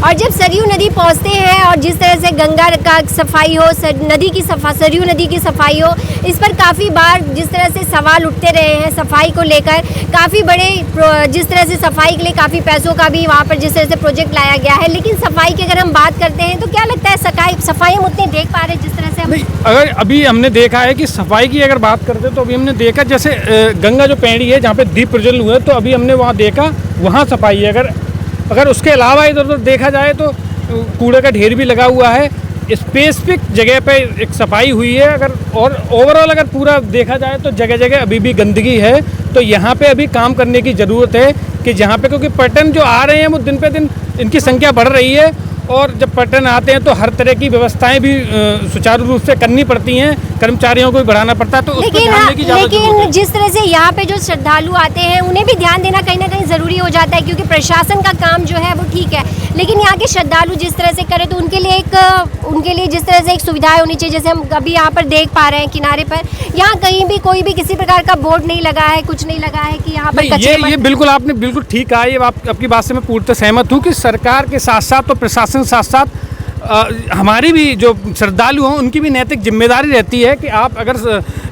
और जब सरयू नदी पहुंचते हैं और जिस तरह से गंगा का सफाई हो, सरयू नदी की सफाई हो, इस पर काफ़ी बार जिस तरह से सवाल उठते रहे हैं सफाई को लेकर। काफ़ी बड़े जिस तरह से सफाई के लिए काफ़ी पैसों का भी वहाँ पर जिस तरह से प्रोजेक्ट लाया गया है, लेकिन सफाई की अगर हम बात करते हैं तो क्या लगता है सफाई हम उतने देख पा रहे हैं जिस तरह से हम? नहीं, अगर अभी हमने देखा है कि सफाई की अगर बात करते तो अभी हमने देखा जैसे गंगा जो पैड़ी है जहाँ पे दीप प्रज्वलन हुआ तो अभी हमने वहाँ देखा वहाँ सफाई है। अगर उसके अलावा इधर उधर देखा जाए तो कूड़े का ढेर भी लगा हुआ है। स्पेसिफिक जगह पे एक सफाई हुई है। अगर और ओवरऑल अगर पूरा देखा जाए तो जगह जगह अभी भी गंदगी है। तो यहाँ पे अभी काम करने की ज़रूरत है कि जहाँ पे, क्योंकि पर्यटन जो आ रहे हैं वो दिन पे दिन इनकी संख्या बढ़ रही है और जब पर्यटन आते हैं तो हर तरह की व्यवस्थाएं भी सुचारू रूप से करनी पड़ती हैं, कर्मचारियों को भी बढ़ाना पड़ता है। तो लेकिन जिस तरह से यहाँ पे जो श्रद्धालु आते हैं उन्हें भी ध्यान देना कहीं ना कहीं ज़रूरी हो जाता है, क्योंकि प्रशासन का काम जो है वो ठीक है, लेकिन यहाँ के श्रद्धालु जिस तरह से करें तो उनके लिए जिस तरह से एक सुविधाएं होनी चाहिए। जैसे हम अभी यहाँ पर देख पा रहे हैं किनारे पर, यहाँ कहीं भी कोई भी किसी प्रकार का बोर्ड नहीं लगा है, कुछ नहीं लगा है कि यहाँ पर ये बिल्कुल आपने बिल्कुल ठीक कहा। ये आपकी बात से मैं पूर्णतः सहमत हूँ कि सरकार के साथ साथ तो प्रशासन साथ साथ हमारी भी जो श्रद्धालु हों उनकी भी नैतिक जिम्मेदारी रहती है कि आप अगर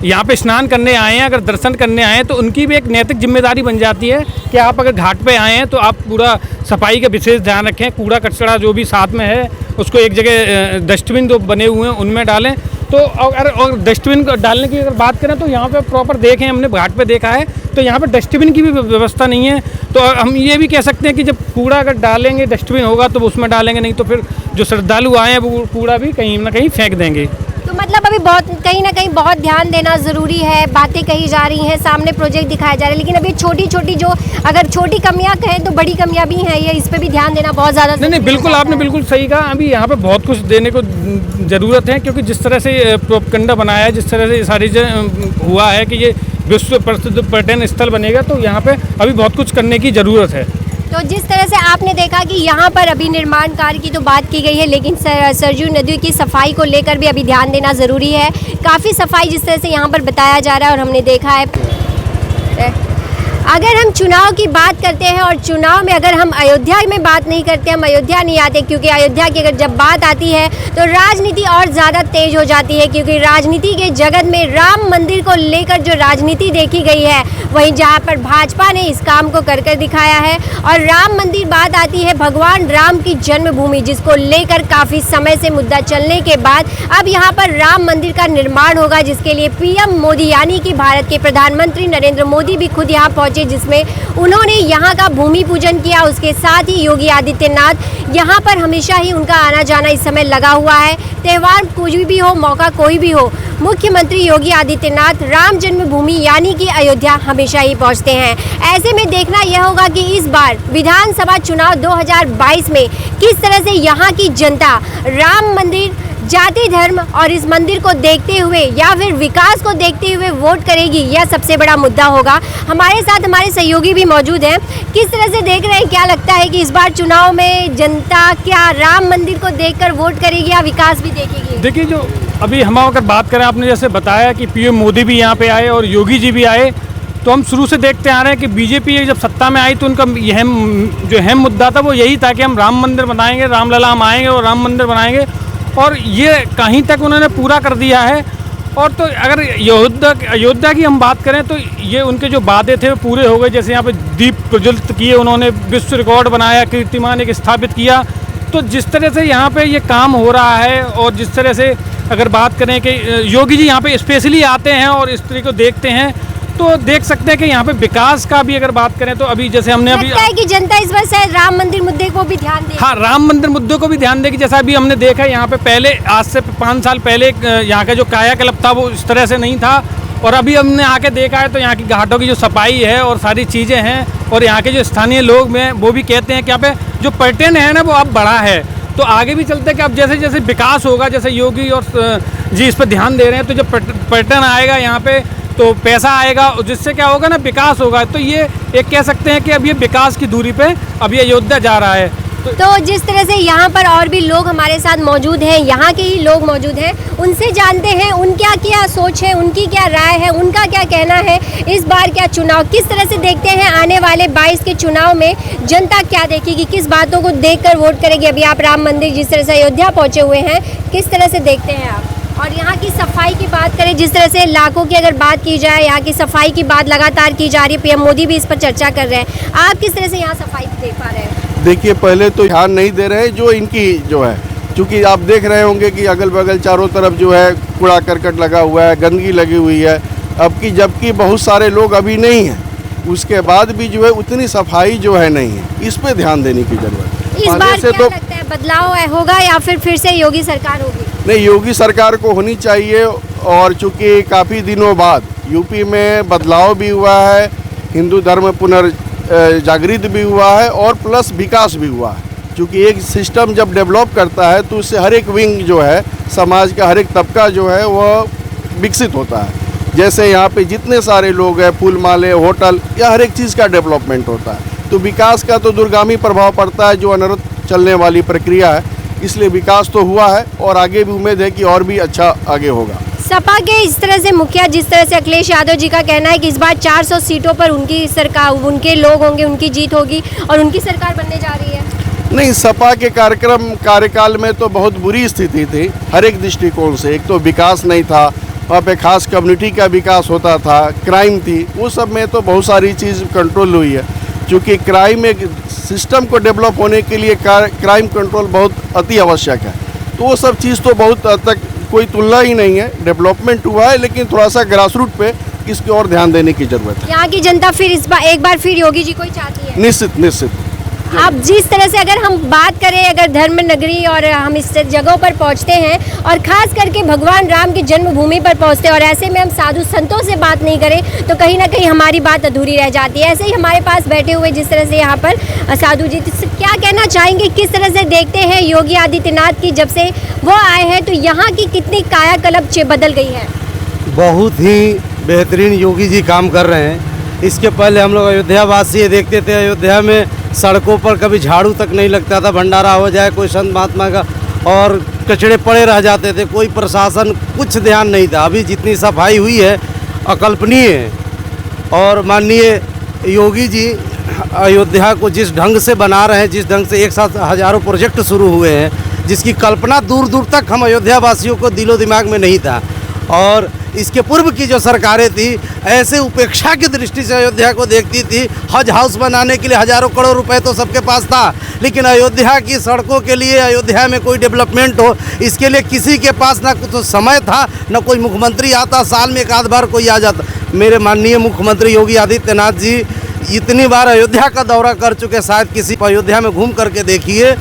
यहाँ पे स्नान करने आए हैं, अगर दर्शन करने आए हैं तो उनकी भी एक नैतिक जिम्मेदारी बन जाती है कि आप अगर घाट पे आए हैं तो आप पूरा सफाई का विशेष ध्यान रखें। कूड़ा कचरा जो भी साथ में है उसको एक जगह डस्टबिन जो बने हुए हैं उनमें डालें। तो और डस्टबिन डालने की अगर बात करें तो यहाँ पे प्रॉपर देखें, हमने घाट पे देखा है तो यहाँ पे डस्टबिन की भी व्यवस्था नहीं है। तो हम ये भी कह सकते हैं कि जब कूड़ा अगर डालेंगे डस्टबिन होगा तो उसमें डालेंगे, नहीं तो फिर जो श्रद्धालु आए हैं वो कूड़ा भी कहीं ना कहीं फेंक देंगे। तो मतलब अभी कहीं ना कहीं बहुत ध्यान देना ज़रूरी है। बातें कही जा रही हैं, सामने प्रोजेक्ट दिखाए जा रहे हैं, लेकिन अभी छोटी छोटी जो अगर छोटी कमियां कहें तो बड़ी कमियां भी हैं, ये इस पर भी ध्यान देना बहुत ज़्यादा। नहीं, बिल्कुल आपने बिल्कुल सही कहा। अभी यहाँ पे बहुत कुछ देने को ज़रूरत है, क्योंकि जिस तरह से प्रोपगंडा बनाया है, जिस तरह से सारी हुआ है कि ये विश्व प्रसिद्ध पर्यटन स्थल बनेगा, तो यहाँ पे अभी बहुत कुछ करने की ज़रूरत है। तो जिस तरह से आपने देखा कि यहाँ पर अभी निर्माण कार्य की तो बात की गई है, लेकिन सरयू नदी की सफाई को लेकर भी अभी ध्यान देना ज़रूरी है। काफ़ी सफाई जिस तरह से यहाँ पर बताया जा रहा है और हमने देखा है। अगर हम चुनाव की बात करते हैं और चुनाव में अगर हम अयोध्या में बात नहीं करते, हम अयोध्या नहीं आते, क्योंकि अयोध्या की अगर जब बात आती है तो राजनीति और ज़्यादा तेज हो जाती है, क्योंकि राजनीति के जगत में राम मंदिर को लेकर जो राजनीति देखी गई है वहीं जहां पर भाजपा ने इस काम को कर दिखाया है। और राम मंदिर बात आती है भगवान राम की जन्मभूमि, जिसको लेकर काफ़ी समय से मुद्दा चलने के बाद अब यहाँ पर राम मंदिर का निर्माण होगा, जिसके लिए पीएम मोदी यानी कि भारत के प्रधानमंत्री नरेंद्र मोदी भी खुद यहाँ पहुँचे, जिसमें उन्होंने यहाँ का भूमि पूजन किया। उसके साथ ही योगी आदित्यनाथ, यहाँ पर हमेशा ही उनका आना जाना इस समय लगा हुआ है। त्यौहार कुछ भी हो, मौका कोई भी हो, मुख्यमंत्री योगी आदित्यनाथ राम जन्मभूमि यानी कि अयोध्या हमेशा ही पहुँचते हैं। ऐसे में देखना यह होगा कि इस बार विधानसभा चुनाव 2022 में किस तरह से यहाँ की जनता राम मंदिर, जाति धर्म और इस मंदिर को देखते हुए या फिर विकास को देखते हुए वोट करेगी, यह सबसे बड़ा मुद्दा होगा। हमारे साथ हमारे सहयोगी भी मौजूद हैं। किस तरह से देख रहे हैं, क्या लगता है कि इस बार चुनाव में जनता क्या राम मंदिर को देखकर वोट करेगी या विकास भी देखेगी? देखिए, जो अभी हम अगर बात करें, आपने जैसे बताया कि पीएम मोदी भी यहाँ पे आए और योगी जी भी आए, तो हम शुरू से देखते आ रहे हैं कि बीजेपी जब सत्ता में आई तो उनका यह जो अहम मुद्दा था वो यही था कि हम राम मंदिर बनाएंगे, रामलला हम आएंगे और राम मंदिर बनाएंगे, और ये कहीं तक उन्होंने पूरा कर दिया है। और तो अगर अयोध्या की हम बात करें तो ये उनके जो वादे थे वो पूरे हो गए। जैसे यहाँ पे दीप प्रज्वलित किए उन्होंने, विश्व रिकॉर्ड बनाया, कीर्तिमान एक स्थापित किया। तो जिस तरह से यहाँ पे ये काम हो रहा है और जिस तरह से अगर बात करें कि योगी जी यहाँ पे स्पेशली आते हैं और इस तरीके को देखते हैं, तो देख सकते हैं कि यहाँ पे विकास का भी अगर बात करें तो अभी जैसे हमने अभी लगता है कि जनता इस बार शायद राम मंदिर मुद्दे को भी ध्यान देगी। हाँ, राम मंदिर मुद्दे को भी ध्यान देगी। जैसा अभी हमने देखा यहाँ पे पहले, आज से 5 साल पहले यहाँ का जो कायाकल्प था वो इस तरह से नहीं था, और अभी हमने आके देखा है तो यहाँ की घाटों की जो सफाई है और सारी चीज़ें हैं, और यहाँ के जो स्थानीय लोग हैं वो भी कहते हैं कि यहाँ पे जो पर्यटन है ना वो अब बढ़ा है। तो आगे भी चलते हैं कि अब जैसे जैसे विकास होगा, जैसे योगी और जी इस पर ध्यान दे रहे हैं, तो जब पर्यटन आएगा यहाँ पे तो पैसा आएगा, जिससे क्या होगा ना, विकास होगा। तो ये एक कह सकते हैं कि अब ये विकास की दूरी पे अब ये अयोध्या जा रहा है। तो जिस तरह से यहाँ पर और भी लोग हमारे साथ मौजूद हैं, यहाँ के ही लोग मौजूद हैं, उनसे जानते हैं उनका क्या सोच है, उनकी क्या राय है, उनका क्या कहना है, इस बार क्या चुनाव किस तरह से देखते हैं, आने वाले 22 के चुनाव में जनता क्या देखेगी, किस बातों को देखकर वोट करेगी। अभी आप राम मंदिर जिस तरह से अयोध्या पहुँचे हुए हैं, किस तरह से देखते हैं आप? और यहाँ की सफाई की बात करें, जिस तरह से इलाकों की अगर बात की जाए, यहाँ की सफाई की बात लगातार की जा रही है, पीएम मोदी भी इस पर चर्चा कर रहे हैं, आप किस तरह से यहाँ सफाई देख पा रहे हैं? देखिए, पहले तो ध्यान नहीं दे रहे जो इनकी जो है, क्योंकि आप देख रहे होंगे कि अगल बगल चारों तरफ जो है कूड़ा करकट लगा हुआ है, गंदगी लगी हुई है। जबकि बहुत सारे लोग अभी नहीं हैं, उसके बाद भी जो है उतनी सफाई जो है नहीं है, इस पे ध्यान देने की जरूरत है। इस बार क्या लगता है, बदलाव होगा या फिर से योगी सरकार होगी? नहीं, योगी सरकार को होनी चाहिए। और चूंकि काफ़ी दिनों बाद यूपी में बदलाव भी हुआ है, हिंदू धर्म पुनर्जागृत भी हुआ है और प्लस विकास भी हुआ है। क्योंकि एक सिस्टम जब डेवलप करता है तो उससे हर एक विंग जो है, समाज का हर एक तबका जो है वह विकसित होता है। जैसे यहाँ पे जितने सारे लोग हैं, फूल माले, होटल, या हर एक चीज़ का डेवलपमेंट होता है, तो विकास का तो दूरगामी प्रभाव पड़ता है, जो अनवरत चलने वाली प्रक्रिया है। इसलिए विकास तो हुआ है और आगे भी उम्मीद है कि और भी अच्छा आगे होगा। सपा के इस तरह से मुखिया, जिस तरह से अखिलेश यादव जी का कहना है कि इस बार 400 सीटों पर उनकी सरकार, उनके लोग होंगे, उनकी जीत होगी और उनकी सरकार बनने जा रही है। नहीं, सपा के कार्यकाल में तो बहुत बुरी स्थिति थी हर एक दृष्टिकोण से। एक तो विकास नहीं था, वहाँ पे खास कम्युनिटी का विकास होता था, क्राइम थी, वो सब में तो बहुत सारी चीज़ कंट्रोल हुई है। क्योंकि क्राइम एक सिस्टम को डेवलप होने के लिए क्राइम कंट्रोल बहुत अति आवश्यक है। तो वो सब चीज़ तो बहुत हद तक कोई तुलना ही नहीं है, डेवलपमेंट हुआ है, लेकिन थोड़ा सा ग्रास रूट पे इसकी और ध्यान देने की जरूरत है। यहाँ की जनता फिर एक बार फिर योगी जी को ही चाहती है। निश्चित निश्चित। अब जिस तरह से अगर हम बात करें, अगर धर्म नगरी और हम इस जगहों पर पहुंचते हैं और खास करके भगवान राम की जन्मभूमि पर पहुंचते हैं और ऐसे में हम साधु संतों से बात नहीं करें तो कहीं ना कहीं हमारी बात अधूरी रह जाती है। ऐसे ही हमारे पास बैठे हुए जिस तरह से यहाँ पर साधु जी, क्या कहना चाहेंगे, किस तरह से देखते हैं योगी आदित्यनाथ की जब से वो आए हैं तो यहाँ की कितनी कायाकल्प बदल गई है? बहुत ही बेहतरीन योगी जी काम कर रहे हैं। इसके पहले हम लोग अयोध्या वासी देखते थे, अयोध्या में सड़कों पर कभी झाड़ू तक नहीं लगता था, भंडारा हो जाए कोई संत महात्मा का और कचड़े पड़े रह जाते थे, कोई प्रशासन कुछ ध्यान नहीं था। अभी जितनी सफाई हुई है अकल्पनीय है। और माननीय योगी जी अयोध्या को जिस ढंग से बना रहे हैं, जिस ढंग से एक साथ हजारों प्रोजेक्ट शुरू हुए हैं, जिसकी कल्पना दूर दूर तक हम अयोध्या वासियों को दिलो दिमाग में नहीं था। और इसके पूर्व की जो सरकारें थी ऐसे उपेक्षा की दृष्टि से अयोध्या को देखती थी। हज हाउस बनाने के लिए हजारों करोड़ रुपए तो सबके पास था, लेकिन अयोध्या की सड़कों के लिए, अयोध्या में कोई डेवलपमेंट हो, इसके लिए किसी के पास ना कुछ समय था, ना कोई मुख्यमंत्री आता, साल में एक आध बार कोई आ जाता। मेरे माननीय मुख्यमंत्री योगी आदित्यनाथ जी इतनी बार अयोध्या का दौरा कर चुके, शायद किसी अयोध्या में घूम करके देखिए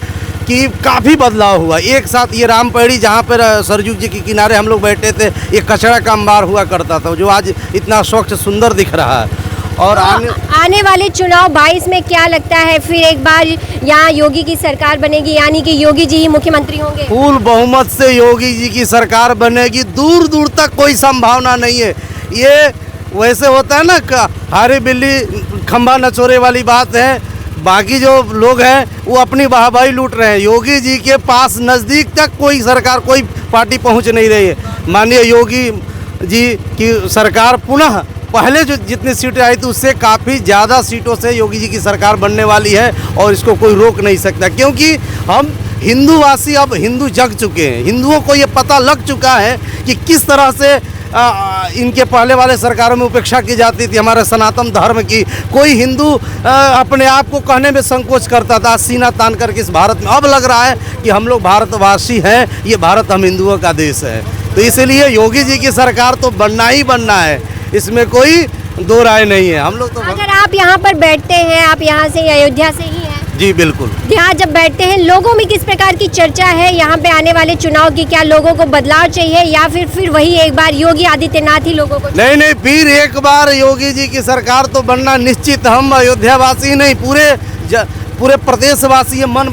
कि काफ़ी बदलाव हुआ। एक साथ ये रामपेड़ी जहाँ पर सरजू जी के किनारे हम लोग बैठे थे, ये कचरा का अंबार हुआ करता था, जो आज इतना स्वच्छ सुंदर दिख रहा है। और आने वाले चुनाव 22 में क्या लगता है, फिर एक बार यहाँ योगी की सरकार बनेगी, यानी कि योगी जी ही मुख्यमंत्री होंगे? फुल बहुमत से योगी जी की सरकार बनेगी, दूर दूर तक कोई संभावना नहीं है। ये वैसे होता है ना, हारी बिल्ली खंभा नचोरे वाली बात है। बाकी जो लोग हैं वो अपनी वाहवाही लूट रहे हैं। योगी जी के पास नज़दीक तक कोई सरकार, कोई पार्टी पहुंच नहीं रही है। माननीय योगी जी की सरकार पुनः पहले जो जितनी सीटें आई थी उससे काफ़ी ज़्यादा सीटों से योगी जी की सरकार बनने वाली है और इसको कोई रोक नहीं सकता। क्योंकि हम हिंदूवासी अब हिंदू जग चुके हैं, हिंदुओं को ये पता लग चुका है कि किस तरह से इनके पहले वाले सरकारों में उपेक्षा की जाती थी हमारे सनातन धर्म की। कोई हिंदू अपने आप को कहने में संकोच करता था सीना तान करके इस भारत में। अब लग रहा है कि हम लोग भारतवासी हैं, ये भारत हम हिंदुओं का देश है। तो इसलिए योगी जी की सरकार तो बनना ही बनना है, इसमें कोई दो राय नहीं है। हम लोग तो अगर आप यहाँ पर बैठते हैं, आप यहाँ से अयोध्या से ही हैं? जी बिल्कुल। यहाँ जब बैठते हैं लोगों में किस प्रकार की चर्चा है यहाँ पे आने वाले चुनाव की? क्या लोगों को बदलाव चाहिए या फिर वही एक बार योगी आदित्यनाथ ही लोगों को? नहीं, फिर एक बार योगी जी की सरकार तो बनना निश्चित। हम अयोध्या वासी नहीं, पूरे प्रदेशवासी मन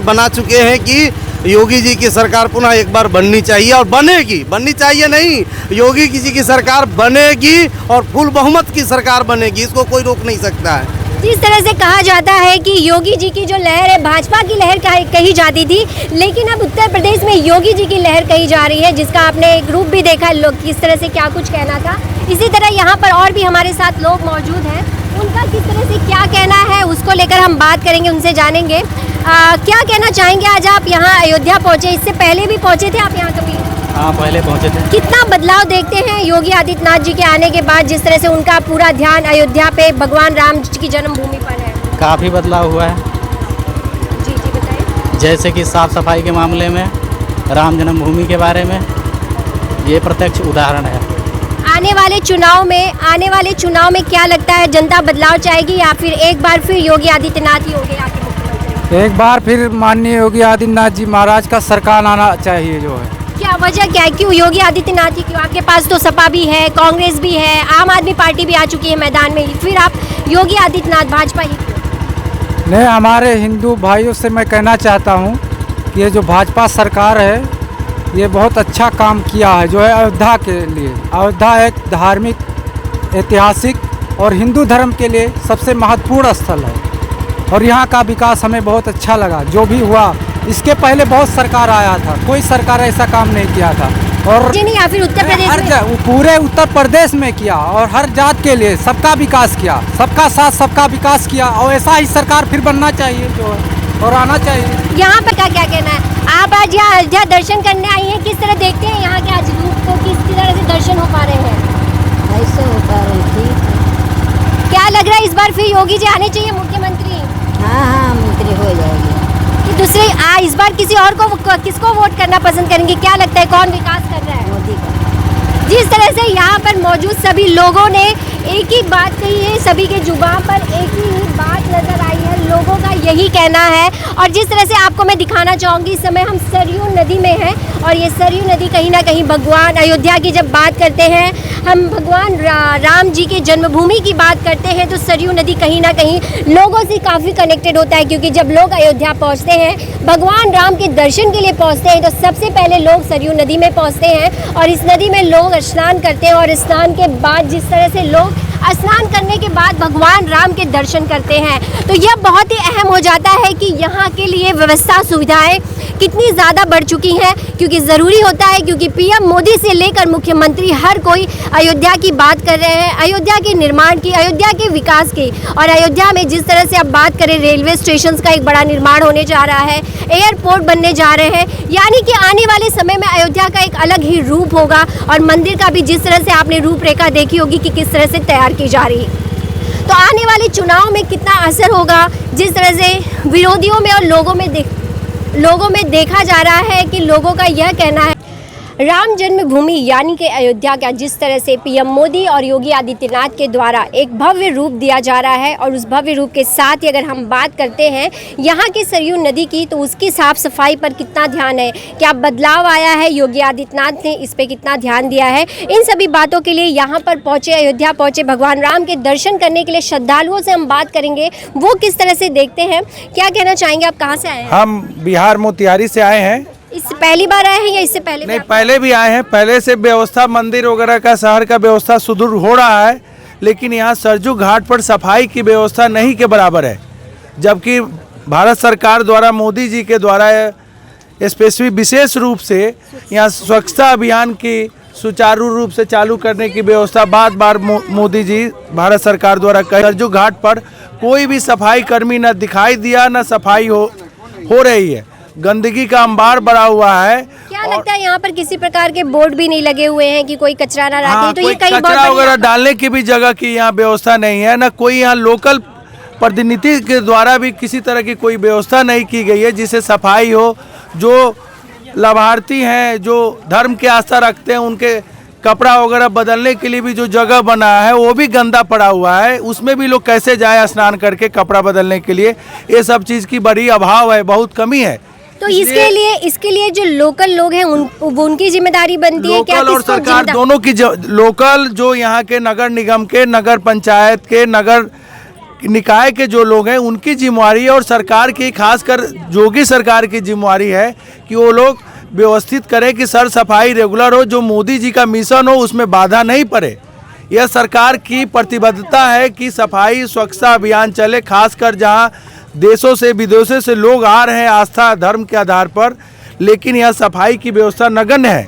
बना चुके हैं कि योगी जी की सरकार पुनः एक बार बननी चाहिए और बनेगी। बननी चाहिए नहीं, योगी जी की सरकार बनेगी और फुल बहुमत की सरकार बनेगी, इसको कोई रोक नहीं सकता है। जिस तरह से कहा जाता है कि योगी जी की जो लहर है भाजपा की लहर कही जाती थी, लेकिन अब उत्तर प्रदेश में योगी जी की लहर कही जा रही है, जिसका आपने एक रूप भी देखा लोग किस तरह से क्या कुछ कहना था। इसी तरह यहाँ पर और भी हमारे साथ लोग मौजूद हैं, उनका किस तरह से क्या कहना है उसको लेकर हम बात करेंगे, उनसे जानेंगे। क्या कहना चाहेंगे, आज आप यहाँ अयोध्या पहुँचे, इससे पहले भी पहुँचे थे आप यहाँ कभी? हाँ, पहले पहुँचे थे। कितना बदलाव देखते हैं योगी आदित्यनाथ जी के आने के बाद, जिस तरह से उनका पूरा ध्यान अयोध्या पे भगवान राम जी की जन्मभूमि पर है? काफ़ी बदलाव हुआ है। जी जी बताइए। जैसे कि साफ सफाई के मामले में, राम जन्मभूमि के बारे में, ये प्रत्यक्ष उदाहरण है। आने वाले चुनाव में क्या लगता है, जनता बदलाव चाहेगी या फिर एक बार फिर योगी आदित्यनाथ ही होंगे यहाँ के मुख्यमंत्री? एक बार फिर माननीय योगी आदित्यनाथ जी महाराज का सरकार आना चाहिए जो है। क्या वजह क्या है, क्यों योगी आदित्यनाथ जी, क्यों? आपके पास तो सपा भी है, कांग्रेस भी है, आम आदमी पार्टी भी आ चुकी है मैदान में, फिर आप योगी आदित्यनाथ भाजपा ही क्यों? नहीं, हमारे हिंदू भाइयों से मैं कहना चाहता हूँ कि ये जो भाजपा सरकार है ये बहुत अच्छा काम किया है जो है अयोध्या के लिए। अयोध्या एक धार्मिक, ऐतिहासिक और हिंदू धर्म के लिए सबसे महत्वपूर्ण स्थल है और यहाँ का विकास हमें बहुत अच्छा लगा जो भी हुआ। इसके पहले बहुत सरकार आया था, कोई सरकार ऐसा काम नहीं किया था और जी नहीं, या फिर उत्तर प्रदेश में? पूरे उत्तर प्रदेश में किया और हर जात के लिए सबका विकास किया, सबका साथ सबका विकास किया और ऐसा ही सरकार फिर बनना चाहिए जो है और आना चाहिए। यहाँ पर क्या कहना है, आप आज यहाँ अयोध्या दर्शन करने आई हैं, किस तरह देखते हैं यहाँ के आज रूप को, किस तरह से दर्शन हो पा रहे हैं? ऐसे हो पा रही थी। क्या लग रहा है इस बार फिर योगी जी आने चाहिए मुख्यमंत्री? हाँ, मंत्री हो जाएगी। कि दूसरे इस बार किसी और को, किसको वोट करना पसंद करेंगे? क्या लगता है कौन विकास कर रहा है? मोदी का। जिस तरह से यहाँ पर मौजूद सभी लोगों ने एक ही बात कही है, सभी के जुबान पर एक ही बात नजर आई है, लोगों का यही कहना है। और जिस तरह से आपको मैं दिखाना चाहूँगी, इस समय हम सरयू नदी में हैं और ये सरयू नदी कहीं ना कहीं भगवान अयोध्या की जब बात करते हैं, हम भगवान राम जी के जन्मभूमि की बात करते हैं, तो सरयू नदी कहीं ना कहीं लोगों से काफ़ी कनेक्टेड होता है, क्योंकि जब लोग अयोध्या पहुँचते हैं, भगवान राम के दर्शन के लिए पहुँचते हैं, तो सबसे पहले लोग सरयू नदी में पहुँचते हैं और इस नदी में लोग स्नान करते हैं और स्नान के बाद जिस तरह से लोग स्नान करने के बाद भगवान राम के दर्शन करते हैं, तो यह बहुत ही अहम हो जाता है कि यहाँ के लिए व्यवस्था सुविधाएं कितनी ज़्यादा बढ़ चुकी हैं, क्योंकि ज़रूरी होता है, क्योंकि पीएम मोदी से लेकर मुख्यमंत्री हर कोई अयोध्या की बात कर रहे हैं, अयोध्या के निर्माण की, अयोध्या के विकास की। और अयोध्या में जिस तरह से अब बात करें, रेलवे स्टेशन का एक बड़ा निर्माण होने जा रहा है, एयरपोर्ट बनने जा रहे हैं, यानी कि आने वाले समय में अयोध्या का एक अलग ही रूप होगा। और मंदिर का भी जिस तरह से आपने रूपरेखा देखी होगी कि किस तरह से तैयार की जा रही है, तो आने वाले चुनाव में कितना असर होगा, जिस तरह से विरोधियों में और लोगों में देखा जा रहा है कि लोगों का यह कहना है, राम जन्मभूमि यानी कि अयोध्या का जिस तरह से पीएम मोदी और योगी आदित्यनाथ के द्वारा एक भव्य रूप दिया जा रहा है, और उस भव्य रूप के साथ ही अगर हम बात करते हैं यहाँ की सरयू नदी की, तो उसकी साफ सफाई पर कितना ध्यान है, क्या बदलाव आया है, योगी आदित्यनाथ ने इस पर कितना ध्यान दिया है, इन सभी बातों के लिए यहाँ पर पहुँचे, अयोध्या पहुँचे भगवान राम के दर्शन करने के लिए श्रद्धालुओं से हम बात करेंगे, वो किस तरह से देखते हैं। क्या कहना चाहेंगे, आप कहाँ से आए हैं? हम बिहार मोतिहारी से आए हैं। इससे पहली बार आए हैं या इससे पहले? नहीं, पहले भी आए हैं। पहले से व्यवस्था मंदिर वगैरह का, शहर का व्यवस्था सुदृढ़ हो रहा है, लेकिन यहाँ सरजू घाट पर सफाई की व्यवस्था नहीं के बराबर है, जबकि भारत सरकार द्वारा, मोदी जी के द्वारा स्पेसिफिक विशेष रूप से यहाँ स्वच्छता अभियान की सुचारू रूप से चालू करने की व्यवस्था बार बार मोदी जी, भारत सरकार द्वारा सरजू घाट पर कोई भी सफाई कर्मी न दिखाई दिया, न सफाई हो रही है, गंदगी का अंबार बढ़ा हुआ है। क्या लगता है यहाँ पर किसी प्रकार के बोर्ड भी नहीं लगे हुए हैं कि कोई कचरा ना रखे? तो ये कई कचरा वगैरह डालने की भी जगह की यहाँ व्यवस्था नहीं है, न कोई यहाँ लोकल प्रतिनिधि के द्वारा भी किसी तरह की कोई व्यवस्था नहीं की गई है जिससे सफाई हो। जो लाभार्थी हैं, जो धर्म की आस्था रखते हैं, उनके कपड़ा वगैरह बदलने के लिए भी जो जगह बना है वो भी गंदा पड़ा हुआ है, उसमें भी लोग कैसे जाए स्नान करके कपड़ा बदलने के लिए, ये सब चीज़ की बड़ी अभाव है, बहुत कमी है। तो इसके लिए जो लोकल लोग हैं उनकी जिम्मेदारी बनती है क्या? लोकल और सरकार दोनों की, लोकल जो यहाँ के नगर निगम के, नगर पंचायत के, नगर निकाय के जो लोग हैं उनकी जिम्मेवारी है, और सरकार की, खासकर योगी सरकार की जिम्मेवारी है कि वो लोग व्यवस्थित करें कि सर सफाई रेगुलर हो, जो मोदी जी का मिशन हो उसमें बाधा नहीं पड़े। यह सरकार की प्रतिबद्धता है कि सफाई स्वच्छता अभियान चले, खासकर जहां देशों से विदेशों से लोग आ रहे हैं आस्था धर्म के आधार पर, लेकिन यह सफाई की व्यवस्था नगण्य है।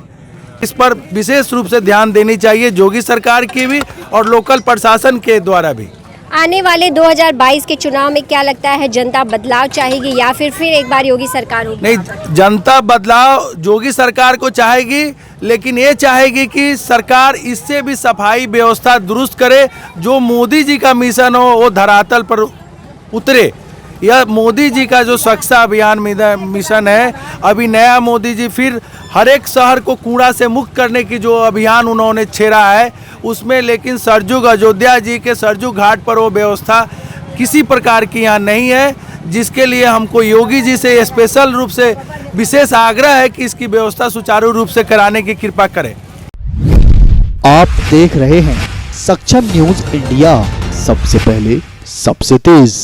इस पर विशेष रूप से ध्यान देनी चाहिए योगी सरकार की भी और लोकल प्रशासन के द्वारा भी। आने वाले 2022 के चुनाव में क्या लगता है, जनता बदलाव चाहेगी या फिर एक बार योगी सरकार होगी? नहीं, जनता बदलाव योगी सरकार को चाहेगी, लेकिन ये चाहेगी कि सरकार इससे भी सफाई व्यवस्था दुरुस्त करे। जो मोदी जी का मिशन हो वो धरातल पर उतरे। यह मोदी जी का जो स्वच्छता अभियान मिशन है, अभी नया मोदी जी फिर हर एक शहर को कूड़ा से मुक्त करने की जो अभियान उन्होंने छेड़ा है उसमें, लेकिन सरजू अयोध्या जी के सरजू घाट पर वो व्यवस्था किसी प्रकार की यहाँ नहीं है, जिसके लिए हमको योगी जी से स्पेशल रूप से विशेष आग्रह है कि इसकी व्यवस्था सुचारू रूप से कराने की कृपा करें। आप देख रहे हैं सक्षम न्यूज इंडिया, सबसे पहले सबसे तेज।